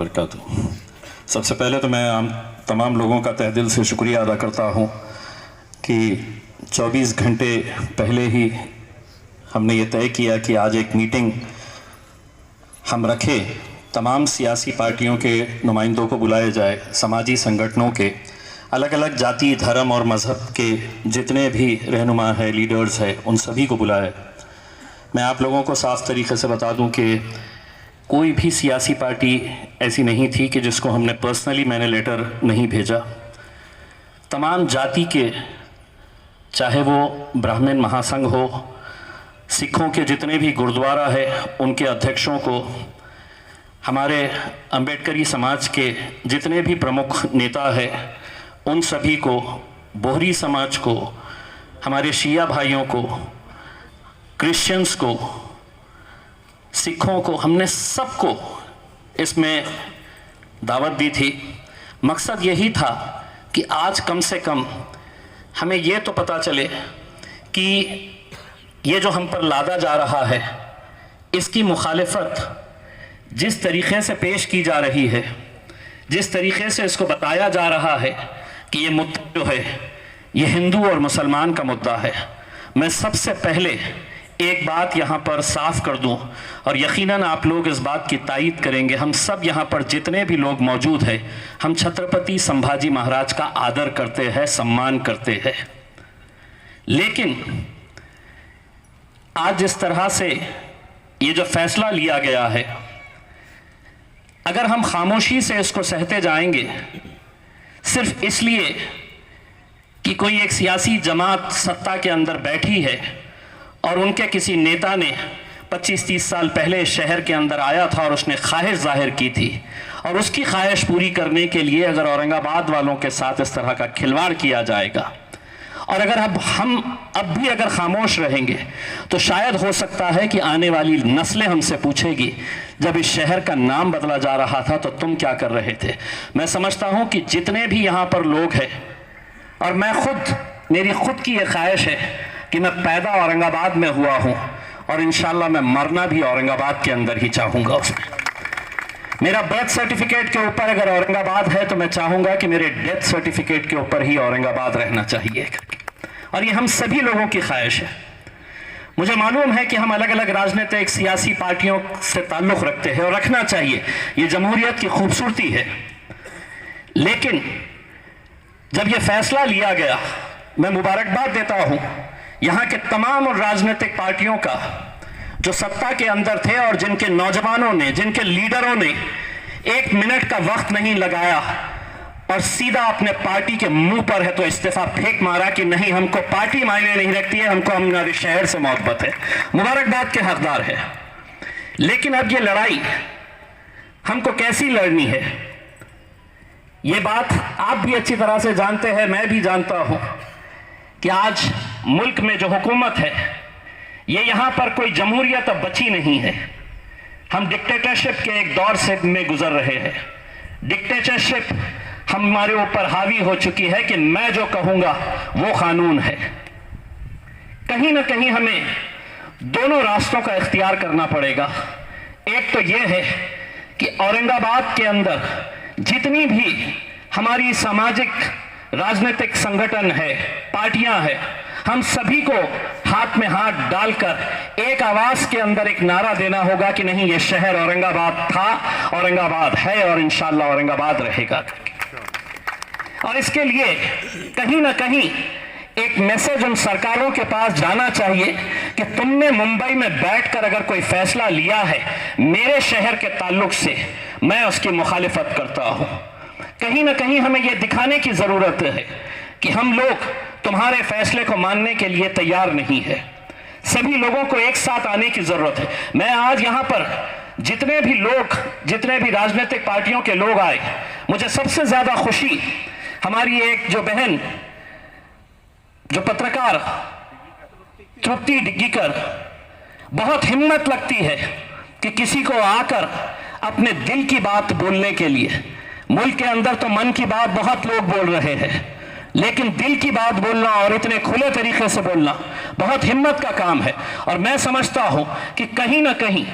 वबरकातुहू। सबसे पहले तो मैं तमाम लोगों का तहे दिल से शुक्रिया अदा करता हूँ कि 24 घंटे पहले ही हमने ये तय किया कि आज एक मीटिंग हम रखें, तमाम सियासी पार्टियों के नुमाइंदों को बुलाया जाए, समाजी संगठनों के, अलग अलग जाति, धर्म और मज़हब के जितने भी रहनुमा हैं, लीडर्स हैं, उन सभी को बुलाया। मैं आप लोगों को साफ़ तरीक़े से बता दूं कि कोई भी सियासी पार्टी ऐसी नहीं थी कि जिसको हमने पर्सनली मैंने लेटर नहीं भेजा। तमाम जाति के, चाहे वो ब्राह्मण महासंघ हो, सिखों के जितने भी गुरुद्वारा है उनके अध्यक्षों को, हमारे अम्बेडकरी समाज के जितने भी प्रमुख नेता हैं उन सभी को, बोहरी समाज को, हमारे शिया भाइयों को, क्रिश्चियंस को, सिखों को, हमने सबको इसमें दावत दी थी। मकसद यही था कि आज कम से कम हमें ये तो पता चले कि ये जो हम पर लादा जा रहा है, इसकी मुखालिफत जिस तरीक़े से पेश की जा रही है, जिस तरीक़े से इसको बताया जा रहा है कि ये मुद्दा जो है ये हिंदू और मुसलमान का मुद्दा है, मैं सबसे पहले एक बात यहाँ पर साफ कर दूँ और यकीनन आप लोग इस बात की तायीद करेंगे। हम सब यहाँ पर जितने भी लोग मौजूद हैं, हम छत्रपति संभाजी महाराज का आदर करते हैं, सम्मान करते हैं, लेकिन आज जिस तरह से ये जो फैसला लिया गया है, अगर हम खामोशी से इसको सहते जाएंगे सिर्फ इसलिए कि कोई एक सियासी जमात सत्ता के अंदर बैठी है और उनके किसी नेता ने 25-30 साल पहले शहर के अंदर आया था और उसने ख्वाहिश जाहिर की थी, और उसकी ख्वाहिश पूरी करने के लिए अगर औरंगाबाद वालों के साथ इस तरह का खिलवाड़ किया जाएगा, और अगर हम अब भी अगर खामोश रहेंगे तो शायद हो सकता है कि आने वाली नस्लें हमसे पूछेगी, जब इस शहर का नाम बदला जा रहा था तो तुम क्या कर रहे थे। मैं समझता हूँ कि जितने भी यहाँ पर लोग हैं, और मैं खुद, मेरी खुद की ये ख्वाहिश है कि मैं पैदा औरंगाबाद में हुआ हूँ और इंशाल्लाह मैं मरना भी औरंगाबाद के अंदर ही चाहूँगा। उसमें मेरा बर्थ सर्टिफिकेट के ऊपर अगर औरंगाबाद है तो मैं चाहूँगा कि मेरे डेथ सर्टिफिकेट के ऊपर ही औरंगाबाद रहना चाहिए, और ये हम सभी लोगों की ख्वाहिश है। मुझे मालूम है कि हम अलग अलग राजनीतिक सियासी पार्टियों से ताल्लुक़ रखते हैं और रखना चाहिए, ये जमहूरियत की खूबसूरती है, लेकिन जब ये फैसला लिया गया, मैं मुबारकबाद देता हूँ यहाँ के तमाम राजनीतिक पार्टियों का जो सत्ता के अंदर थे और जिनके नौजवानों ने, जिनके लीडरों ने एक मिनट का वक्त नहीं लगाया और सीधा अपने पार्टी के मुंह पर है तो इस्तीफा फेंक मारा कि नहीं, हमको पार्टी मायने नहीं रखती है, हमको हमारे शहर से मोहब्बत है, मुबारकबाद के हकदार है। लेकिन अब ये लड़ाई हमको कैसी लड़नी है, ये बात आप भी अच्छी तरह से जानते हैं, मैं भी जानता हूं कि आज मुल्क में जो हुकूमत है, ये यहाँ पर कोई जमहूरियत अब बची नहीं है। हम डिक्टेटरशिप के एक दौर से में गुजर रहे हैं। डिक्टेटरशिप हमारे ऊपर हावी हो चुकी है कि मैं जो कहूँगा वो कानून है। कहीं ना कहीं हमें दोनों रास्तों का इख्तियार करना पड़ेगा। एक तो ये है कि औरंगाबाद के अंदर जितनी भी हमारी सामाजिक राजनीतिक संगठन है, पार्टियां हैं, हम सभी को हाथ में हाथ डालकर एक आवाज के अंदर एक नारा देना होगा कि नहीं, ये शहर औरंगाबाद था, औरंगाबाद है और इंशाअल्लाह औरंगाबाद रहेगा। और इसके लिए कहीं ना कहीं एक मैसेज उन सरकारों के पास जाना चाहिए कि तुमने मुंबई में बैठकर अगर कोई फैसला लिया है मेरे शहर के ताल्लुक से, मैं उसकी मुखालिफत करता हूं। कहीं ना कहीं हमें यह दिखाने की जरूरत है कि हम लोग तुम्हारे फैसले को मानने के लिए तैयार नहीं है। सभी लोगों को एक साथ आने की जरूरत है। मैं आज यहां पर जितने भी लोग, जितने भी राजनीतिक पार्टियों के लोग आए, मुझे सबसे ज्यादा खुशी हमारी एक जो बहन, जो पत्रकार तृप्ति डिग्गीकर, बहुत हिम्मत लगती है कि किसी को आकर अपने दिल की बात बोलने के लिए, मुल्क के अंदर तो मन की बात बहुत लोग बोल रहे हैं, लेकिन दिल की बात बोलना और इतने खुले तरीके से बोलना बहुत हिम्मत का काम है। और मैं समझता हूं कि कहीं ना कहीं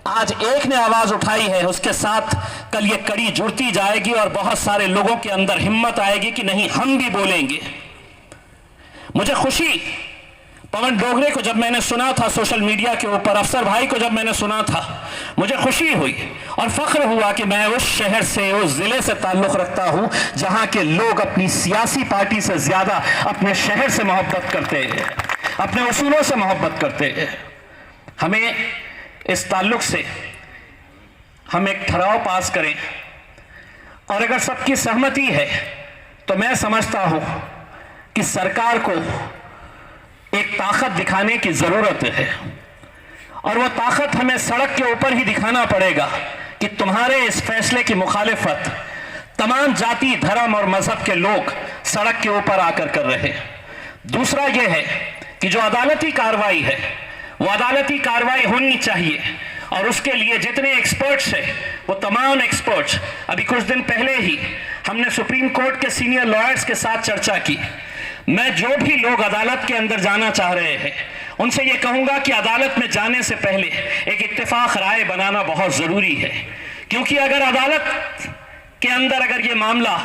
आज एक ने आवाज उठाई है, उसके साथ कल ये कड़ी जुड़ती जाएगी और बहुत सारे लोगों के अंदर हिम्मत आएगी कि नहीं, हम भी बोलेंगे। मुझे खुशी, पवन डोगरे को जब मैंने सुना था सोशल मीडिया के ऊपर, अफसर भाई को जब मैंने सुना था, मुझे खुशी हुई और फख्र हुआ कि मैं उस शहर से, उस जिले से ताल्लुक़ रखता हूं जहां के लोग अपनी सियासी पार्टी से ज्यादा अपने शहर से मोहब्बत करते हैं, अपने उसूलों से मोहब्बत करते हैं। हमें इस ताल्लुक़ से हम एक ठहराव पास करें और अगर सबकी सहमति है तो मैं समझता हूं कि सरकार को एक ताकत दिखाने की जरूरत है और वो ताकत हमें सड़क के ऊपर ही दिखाना पड़ेगा कि तुम्हारे इस फैसले की मुखालिफत तमाम जाति, धर्म और मजहब के लोग सड़क के ऊपर आकर कर रहे। दूसरा यह है कि जो अदालती कार्रवाई है वो अदालती कार्रवाई होनी चाहिए और उसके लिए जितने एक्सपर्ट्स हैं वो तमाम एक्सपर्ट्स, अभी कुछ दिन पहले ही हमने सुप्रीम कोर्ट के सीनियर लॉयर्स के साथ चर्चा की। मैं जो भी लोग अदालत के अंदर जाना चाह रहे हैं उनसे ये कहूंगा कि अदालत में जाने से पहले एक इत्तेफाक राय बनाना बहुत जरूरी है, क्योंकि अगर अदालत के अंदर अगर ये मामला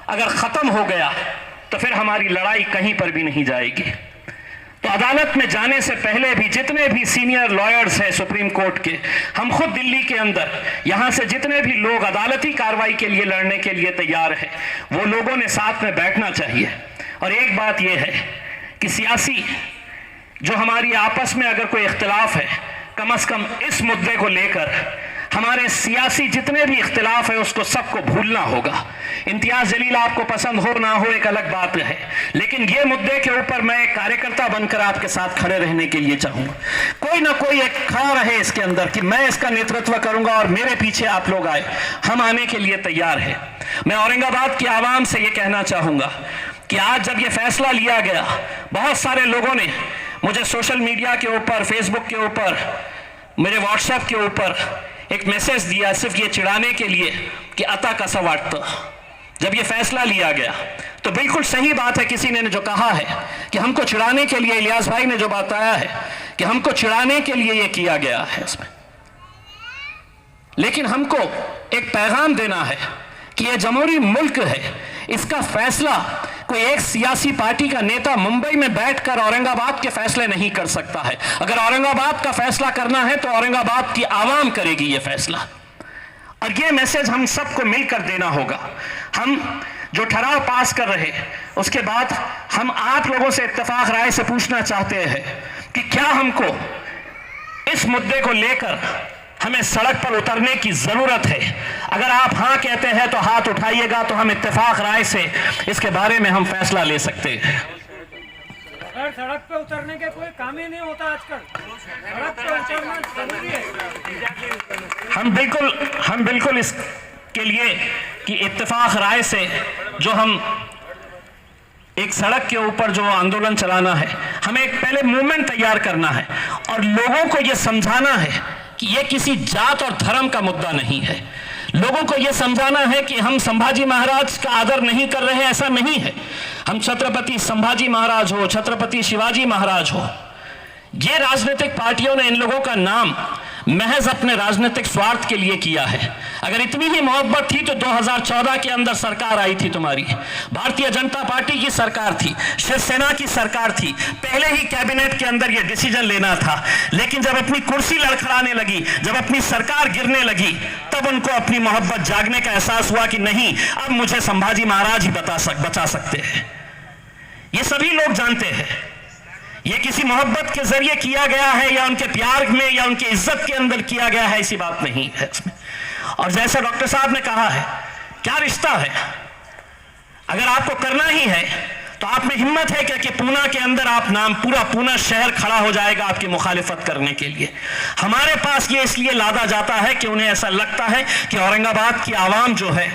अगर खत्म हो गया तो फिर हमारी लड़ाई कहीं पर भी नहीं जाएगी। तो अदालत में जाने से पहले भी जितने भी सीनियर लॉयर्स हैं सुप्रीम कोर्ट के, हम खुद दिल्ली के अंदर यहां से जितने भी लोग अदालती कार्रवाई के लिए लड़ने के लिए तैयार हैं वो लोगों ने साथ में बैठना चाहिए। और एक बात यह है कि सियासी जो हमारी आपस में अगर कोई इख्तिलाफ है, कम से कम इस मुद्दे को लेकर हमारे सियासी जितने भी इख्तिलाफ है उसको सबको भूलना होगा। इम्तियाज जलील आपको पसंद हो ना हो एक अलग बात है, लेकिन ये मुद्दे के ऊपर मैं एक कार्यकर्ता बनकर आपके साथ खड़े रहने के लिए चाहूंगा। कोई ना कोई एक खड़ा रहे इसके अंदर कि मैं इसका नेतृत्व करूंगा और मेरे पीछे आप लोग आए, हम आने के लिए तैयार हैं। मैं औरंगाबाद की आवाम से ये कहना चाहूंगा कि आज जब ये फैसला लिया गया, बहुत सारे लोगों ने मुझे सोशल मीडिया के ऊपर, फेसबुक के ऊपर, मेरे व्हाट्सएप के ऊपर एक मैसेज दिया सिर्फ ये चिढ़ाने के लिए कि अता कसं वाटतं। जब ये फैसला लिया गया तो बिल्कुल सही बात है, किसी ने जो कहा है कि हमको चिढ़ाने के लिए, इलियास भाई ने जो बताया है कि हमको चिढ़ाने के लिए ये किया गया है इसमें, लेकिन हमको एक पैगाम देना है कि ये जमहूरी मुल्क है, इसका फैसला कोई एक सियासी पार्टी का नेता मुंबई में बैठकर औरंगाबाद के फैसले नहीं कर सकता है। अगर औरंगाबाद का फैसला करना है तो औरंगाबाद की आवाम करेगी ये फैसला, और ये मैसेज हम सबको मिलकर देना होगा। हम जो ठराव पास कर रहे उसके बाद हम आप लोगों से इत्तेफाक राय से पूछना चाहते हैं कि क्या हमको इस मुद्दे को लेकर हमें सड़क पर उतरने की जरूरत है। अगर आप हाँ कहते हैं तो हाथ उठाइएगा, तो हम इत्तेफाक राय से इसके बारे में हम फैसला ले सकते हैं। सड़क पे उतरने के कोई काम ही नहीं होता आजकल, सड़क पे उतरना जरूरी है। हम बिल्कुल इसके लिए कि इत्तेफाक राय से जो हम एक सड़क के ऊपर जो आंदोलन चलाना है, हमें एक पहले मूवमेंट तैयार करना है और लोगों को यह समझाना है कि यह किसी जात और धर्म का मुद्दा नहीं है। लोगों को यह समझाना है कि हम संभाजी महाराज का आदर नहीं कर रहे, ऐसा नहीं है। हम छत्रपति संभाजी महाराज हो, छत्रपति शिवाजी महाराज हो, ये राजनीतिक पार्टियों ने इन लोगों का नाम महज अपने राजनीतिक स्वार्थ के लिए किया है। अगर इतनी ही मोहब्बत थी तो 2014 के अंदर सरकार आई थी तुम्हारी, भारतीय जनता पार्टी की सरकार थी, शिवसेना की सरकार थी, पहले ही कैबिनेट के अंदर यह डिसीजन लेना था। लेकिन जब अपनी कुर्सी लड़खड़ाने लगी, जब अपनी सरकार गिरने लगी, तब उनको अपनी मोहब्बत जागने का एहसास हुआ कि नहीं, अब मुझे संभाजी महाराज ही बचा सकते हैं। ये सभी लोग जानते हैं ये किसी मोहब्बत के जरिए किया गया है या उनके प्यार में या उनकी इज्जत के अंदर किया गया है, ऐसी बात नहीं है इसमें। और जैसा डॉक्टर साहब ने कहा है, क्या रिश्ता है, अगर आपको करना ही है तो आप में हिम्मत है क्या कि पूना के अंदर आप नाम पूरा पूना शहर खड़ा हो जाएगा आपकी मुखालिफत करने के लिए। हमारे पास ये इसलिए लादा जाता है कि उन्हें ऐसा लगता है कि औरंगाबाद की आवाम जो है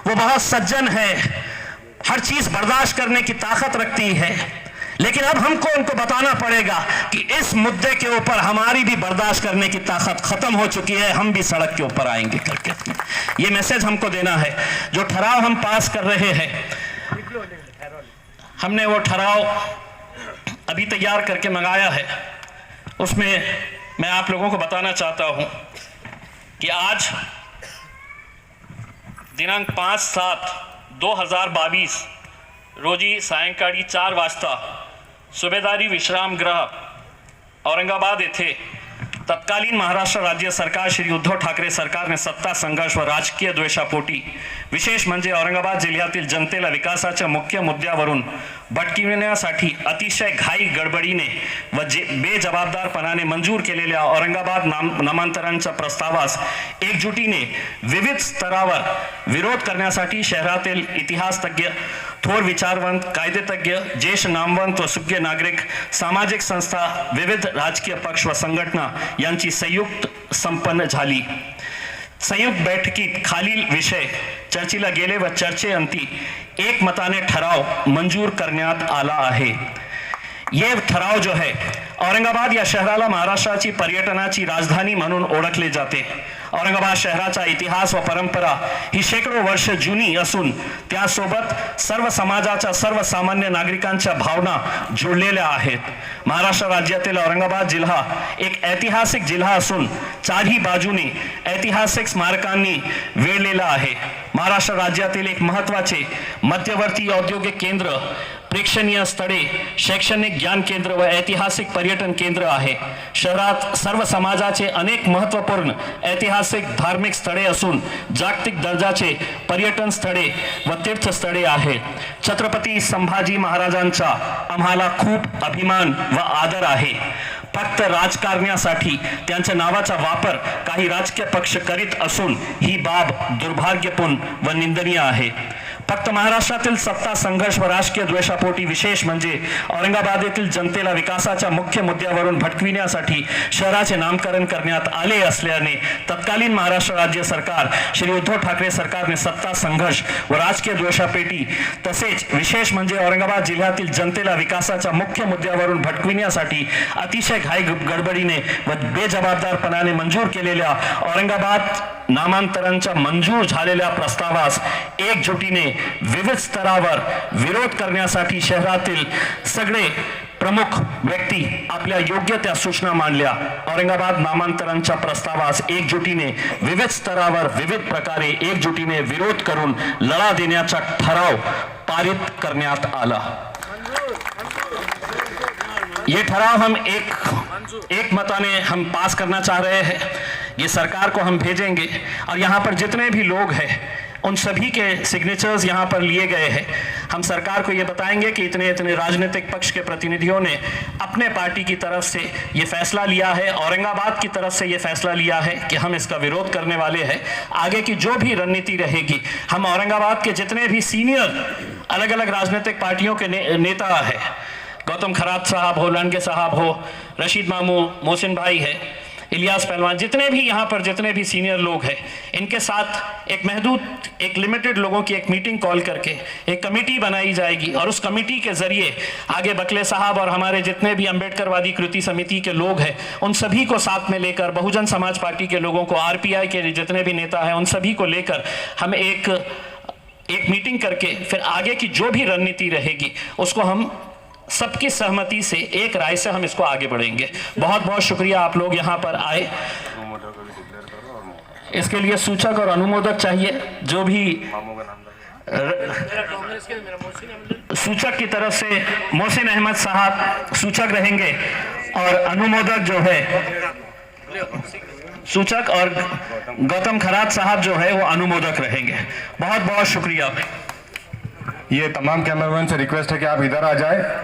वो बहुत सज्जन है, हर चीज बर्दाश्त करने की ताकत रखती है। लेकिन अब हमको उनको बताना पड़ेगा कि इस मुद्दे के ऊपर हमारी भी बर्दाश्त करने की ताकत खत्म हो चुकी है, हम भी सड़क के ऊपर आएंगे करके ये मैसेज हमको देना है। जो ठराव हम पास कर रहे हैं, हमने वो ठराव अभी तैयार करके मंगाया है, उसमें मैं आप लोगों को बताना चाहता हूं कि आज दिनांक 5/7/2022 रोजी सायंकाळी 4 वाजता सुभेदारी विश्रामगृह औरंगाबाद येथे तत्कालीन महाराष्ट्र राज्य सरकार श्री उद्धव ठाकरे सरकारने सत्ता संघर्ष व राजकीय द्वेषापोटी विशेष म्हणजे औरंगाबाद जिल्ह्यातील जनतेला विकासाच्या मुख्य मुद्द्यावरून भटकविण्यासाठी अतिशय घाई गडबडीने व बेजबाबदारपणाने मंजूर केलेल्या औरंगाबाद नामांतरांच्या प्रस्तावास एकजुटीने विविध स्तरावर विरोध करण्यासाठी शहरातील इतिहासतज्ञ, थोर विचारवंत, कायदेतज्ञ, ज्येष्ठ नामवंत व सुज्ञ नागरिक, सामाजिक संस्था, विविध राजकीय पक्ष व संघटना यांची संयुक्त संपन्न झाली. संयुक्त बैठकीत खालील विषय चर्चेला गेले व चर्चेअंती एकमताने ठराव मंजूर करण्यात आला आहे. ये ठराव जो है, औरंगाबाद या शहराला महाराष्ट्राची पर्यटनाची राजधानी म्हणून ओळखले जाते. औरंगाबाद शहराचा इतिहास व परंपरा ही शेकडो वर्ष जुनी असून त्यासोबत सर्व समाजाच्या सर्वसामान्य नागरिकांच्या भावना जोडलेल्या आहेत. महाराष्ट्र राज्यातील औरंगाबाद जिल्हा एक ऐतिहासिक जिल्हा असून चारही बाजूने ऐतिहासिक स्मारकांनी वेढलेला आहे. महाराष्ट्र राज्यातील एक महत्त्वाचे मध्यवर्ती औद्योगिक केंद्र, प्रेक्षणीय स्थळे, शैक्षणिक ज्ञान केंद्र व ऐतिहासिक पर्यटन केंद्र आहे. शहरात सर्व समाजाचे अनेक महत्त्वपूर्ण ऐतिहासिक धार्मिक स्थळे असून जागतिक दर्जाचे पर्यटन स्थळे व तीर्थस्थळे आहेत. छत्रपती संभाजी महाराजांचा आम्हाला खूप अभिमान व आदर आहे. फक्त राजकारण्यासाठी त्यांच्या नावाचा वापर काही राजकीय पक्ष करीत असून ही बाब दुर्भाग्यपूर्ण व निंदनीय आहे. फक्त महाराष्ट्रातील सत्ता संघर्ष व राजकीय द्वेषापोटी विशेष म्हणजे औरंगाबाद येथील जनतेला विकासाच्या मुख्य मुद्द्यावरून भटकविण्यासाठी शहराचे नामकरण करण्यात आले असल्याने तत्कालीन महाराष्ट्र राज्य सरकार श्री उद्धव ठाकरे सरकारने सत्ता संघर्ष व राजकीय द्वेषापोटी तसेच विशेष म्हणजे औरंगाबाद जिल्ह्यातील जनतेला विकासाच्या मुख्य मुद्द्यावरून भटकविण्यासाठी अतिशय घाई गडबडीने व बेजबाबदारपणाने मंजूर केलेल्या औरंगाबाद नामांतरांच्या मंजूर झालेल्या प्रस्तावास एकजुटीने विविध स्तरावर विरोध करण्यासाठी शहरातील सगळे प्रमुख व्यक्ती आपल्या योग्य त्या सूचना मांडल्या. औरंगाबाद नामांतरांच्या प्रस्तावास एकजुटीने विविध स्तरावर विविध प्रकारे एकजुटीने विरोध करून लढा देण्याचा ठराव पारित करण्यात आला. ये ठराव हम एक मताने हम पास करना चाह रहे हैं. ये सरकार को हम भेजेंगे और यहाँ पर जितने भी लोग हैं उन सभी के सिग्नेचर्स यहाँ पर लिए गए हैं. हम सरकार को ये बताएंगे कि इतने इतने राजनीतिक पक्ष के प्रतिनिधियों ने अपने पार्टी की तरफ से ये फैसला लिया है, औरंगाबाद की तरफ से ये फैसला लिया है कि हम इसका विरोध करने वाले हैं. आगे की जो भी रणनीति रहेगी, हम औरंगाबाद के जितने भी सीनियर अलग अलग राजनीतिक पार्टियों के नेता है, गौतम खरात साहब हो, लांडगे साहब हो, रशीद मामू, मोहसिन भाई है, इलियास पहलवान, जितने भी यहाँ पर जितने भी सीनियर लोग हैं, इनके साथ एक महदूद एक लिमिटेड लोगों की एक मीटिंग कॉल करके एक कमेटी बनाई जाएगी और उस कमेटी के जरिए आगे बकले साहब और हमारे जितने भी अंबेडकरवादी कृति समिति के लोग हैं उन सभी को साथ में लेकर, बहुजन समाज पार्टी के लोगों को, आरपीआई के जितने भी नेता हैं उन सभी को लेकर हम एक मीटिंग करके फिर आगे की जो भी रणनीति रहेगी उसको हम सबकी सहमति से एक राय से हम इसको आगे बढ़ेंगे. बहुत बहुत शुक्रिया आप लोग यहाँ पर आए. इसके लिए सूचक और अनुमोदक चाहिए. जो भी सूचक की तरफ से मोहसिन अहमद साहब सूचक रहेंगे और अनुमोदक जो है सूचक और गौतम खरात साहब जो है वो अनुमोदक रहेंगे. बहुत बहुत शुक्रिया. ये तमाम कैमरामैन से रिक्वेस्ट है कि आप इधर आ जाए.